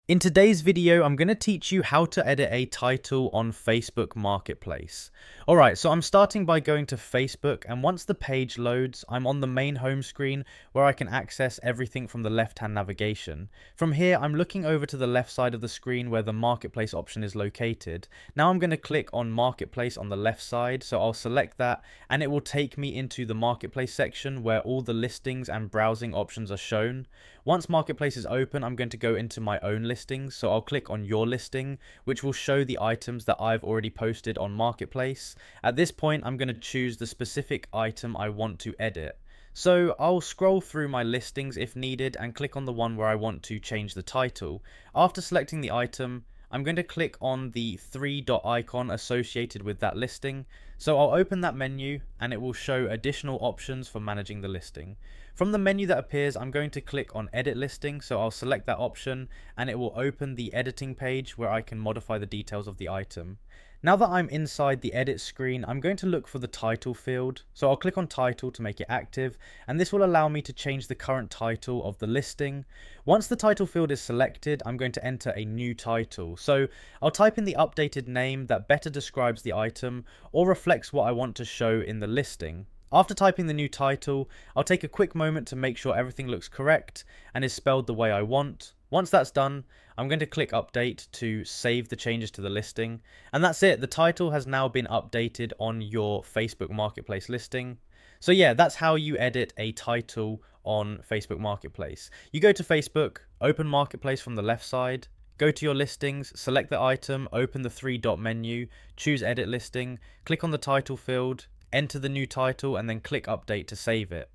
In today's video, I'm going to teach you how to edit a title on Facebook Marketplace. Alright, so I'm starting by going to Facebook, and once the page loads, I'm on the main home screen where I can access everything from the left-hand navigation. From here, I'm looking over to the left side of the screen where the Marketplace option is located. Now I'm going to click on Marketplace on the left side, so I'll select that, and it will take me into the Marketplace section where all the listings and browsing options are shown. Once Marketplace is open, I'm going to go into my own listings, so I'll click on your listing, which will show the items that I've already posted on Marketplace. At this point, I'm going to choose the specific item I want to edit. So I'll scroll through my listings if needed and click on the one where I want to change the title. After selecting the item, I'm going to click on the three-dot icon associated with that listing. So I'll open that menu and it will show additional options for managing the listing. From the menu that appears, I'm going to click on edit listing, so I'll select that option and it will open the editing page where I can modify the details of the item. Now that I'm inside the edit screen, I'm going to look for the title field. So I'll click on title to make it active, and this will allow me to change the current title of the listing. Once the title field is selected, I'm going to enter a new title. So I'll type in the updated name that better describes the item or reflects what I want to show in the listing. After typing the new title, I'll take a quick moment to make sure everything looks correct and is spelled the way I want. Once that's done, I'm going to click update to save the changes to the listing. And that's it, the title has now been updated on your Facebook Marketplace listing. So yeah, that's how you edit a title on Facebook Marketplace. You go to Facebook, open Marketplace from the left side, go to your listings, select the item, open the three-dot menu, choose edit listing, click on the title field, enter the new title, and then click update to save it.